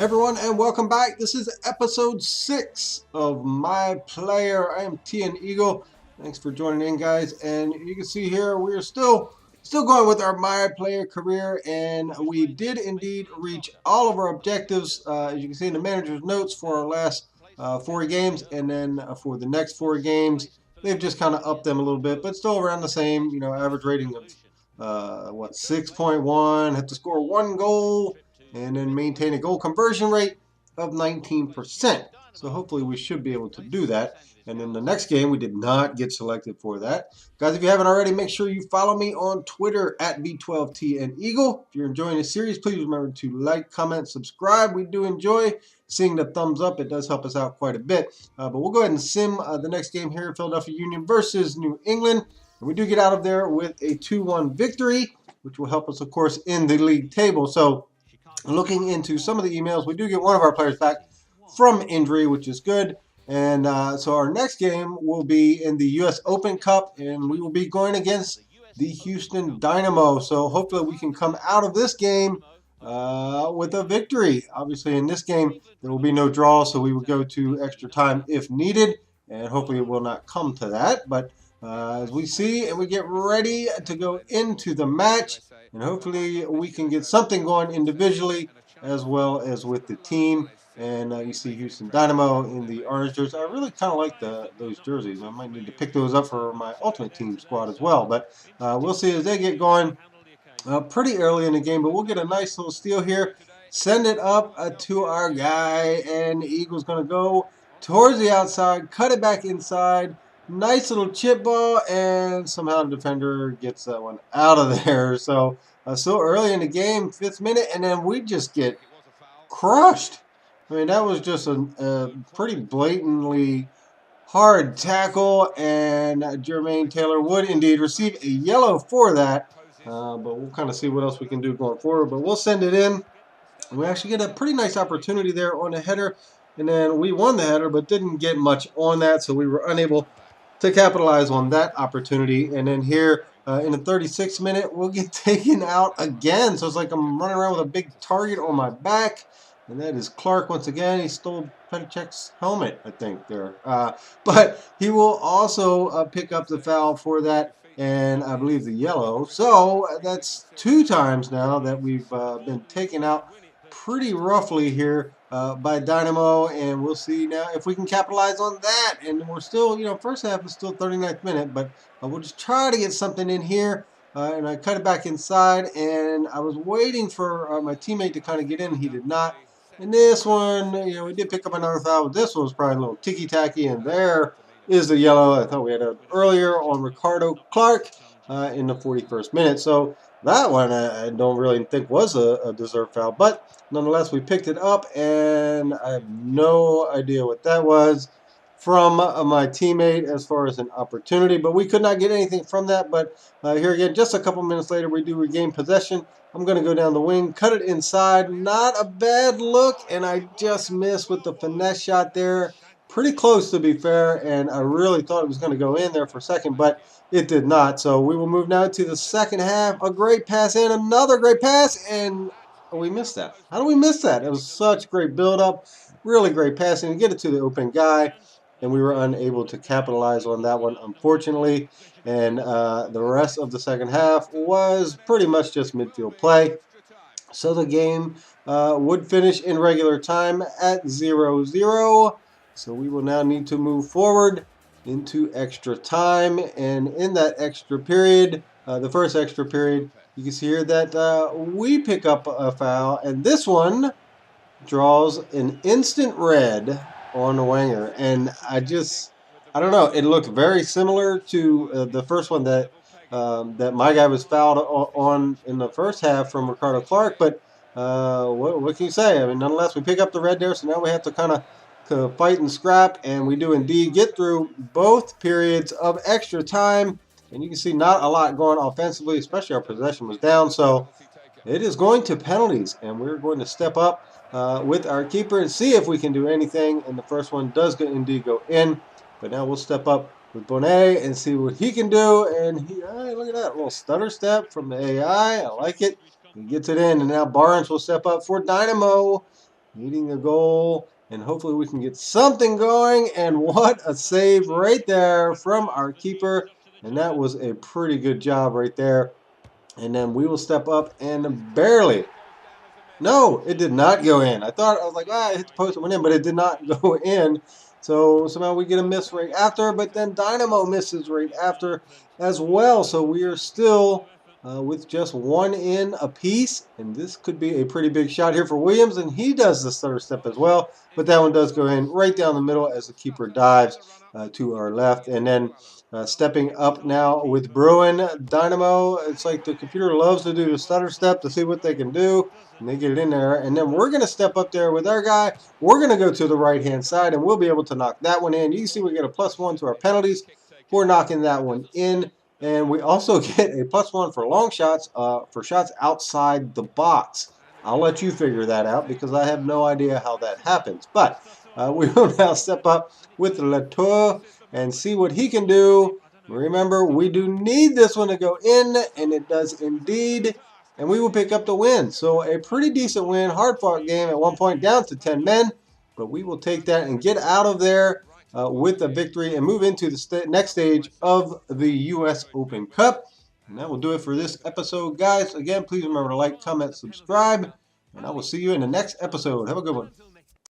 Everyone, and welcome back. This is episode 6 of My Player. I am TN Eagle. Thanks for joining in, guys. And you can see here we're still going with our My Player career, and we did indeed reach all of our objectives. As you can see in the manager's notes for our last 4 games, and then for the next 4 games, they've just kind of upped them a little bit, but still around the same. Average rating of 6.1. Have to score 1 goal and then maintain a goal conversion rate of 19%. So hopefully we should be able to do that. And in the next game, we did not get selected for that. Guys, if you haven't already, make sure you follow me on Twitter at B12TNEagle. If you're enjoying this series, please remember to like, comment, subscribe. We do enjoy seeing the thumbs up. It does help us out quite a bit. But we'll go ahead and sim the next game here, Philadelphia Union versus New England. And we do get out of there with a 2-1 victory, which will help us, of course, in the league table. So looking into some of the emails, we do get one of our players back from injury, which is good. And so our next game will be in the U.S. Open Cup, and we will be going against the Houston Dynamo. So hopefully we can come out of this game with a victory. Obviously, in this game, there will be no draw, so we will go to extra time if needed, and hopefully it will not come to that. But as we see and we get ready to go into the match, and hopefully we can get something going individually as well as with the team. And you see Houston Dynamo in the orange jerseys. I really kind of like those jerseys. I might need to pick those up for my Ultimate Team squad as well. But we'll see as they get going pretty early in the game. But we'll get a nice little steal here. Send it up to our guy. And the Eagles going to go towards the outside. Cut it back inside. Nice little chip ball. And somehow the defender gets that one out of there. So early in the game, 5th minute. And then we just get crushed. I mean, that was just a pretty blatantly hard tackle, and Jermaine Taylor would indeed receive a yellow for that. But we'll kind of see what else we can do going forward. But we'll send it in. We actually get a pretty nice opportunity there on the header, and then we won the header, but didn't get much on that, so we were unable to capitalize on that opportunity. And then here in the 36th minute, we'll get taken out again. So it's like I'm running around with a big target on my back. And that is Clark once again. He stole Petacek's helmet, I think, there. But he will also pick up the foul for that, and I believe the yellow. So that's 2 times now that we've been taken out pretty roughly here by Dynamo, and we'll see now if we can capitalize on that. And we're still, first half is still 39th minute, but we'll just try to get something in here. And I cut it back inside, and I was waiting for my teammate to kind of get in. He did not. And this one, we did pick up another foul, but this one was probably a little ticky-tacky, and there is the yellow. I thought we had it earlier on Ricardo Clark in the 41st minute. So that one I don't really think was a deserved foul, but nonetheless, we picked it up, and I have no idea what that was from my teammate as far as an opportunity, but we could not get anything from that. But here again, just a couple minutes later, we do regain possession. I'm going to go down the wing, cut it inside. Not a bad look, and I just missed with the finesse shot there. Pretty close, to be fair, and I really thought it was going to go in there for a second, but it did not. So we will move now to the second half. A great pass in, another great pass, and we missed that. How do we miss that? It was such great build-up, really great passing to get it to the open guy, and we were unable to capitalize on that one, unfortunately. And the rest of the second half was pretty much just midfield play. So the game would finish in regular time at 0-0. So we will now need to move forward into extra time. And in that extra period, the first extra period, you can see here that we pick up a foul. And this one draws an instant red on Wenger. And I don't know. It looked very similar to the first one that my guy was fouled on in the first half from Ricardo Clark. But what can you say? I mean, nonetheless, we pick up the red there, so now we have to kind of fight and scrap, and we do indeed get through both periods of extra time. And you can see not a lot going offensively, especially our possession was down. So it is going to penalties, and we're going to step up with our keeper and see if we can do anything. And the first one does indeed go in, but now we'll step up with Bonet and see what he can do. And look at that, a little stutter step from the AI. I like it. He gets it in, and now Barnes will step up for Dynamo. Needing the goal, and hopefully we can get something going. And what a save right there from our keeper. And that was a pretty good job right there. And then we will step up and barely. No, it did not go in. I was like, I hit the post and went in, but it did not go in. So somehow we get a miss right after, but then Dynamo misses right after as well. So we are still with just one in apiece, and this could be a pretty big shot here for Williams, and he does the stutter step as well. But that one does go in right down the middle as the keeper dives to our left, and then stepping up now with Bruin Dynamo. It's like the computer loves to do the stutter step to see what they can do, and they get it in there. And then we're going to step up there with our guy. We're going to go to the right-hand side, and we'll be able to knock that one in. You can see we get a +1 to our penalties for knocking that one in. And we also get a +1 for long shots, for shots outside the box. I'll let you figure that out because I have no idea how that happens. But we will now step up with Latour and see what he can do. Remember, we do need this one to go in, and it does indeed. And we will pick up the win. So a pretty decent win. Hard-fought game at one point, down to 10 men. But we will take that and get out of there with a victory and move into the next stage of the U.S. Open Cup. And that will do it for this episode, guys. Again, please remember to like, comment, subscribe, and I will see you in the next episode. Have a good one.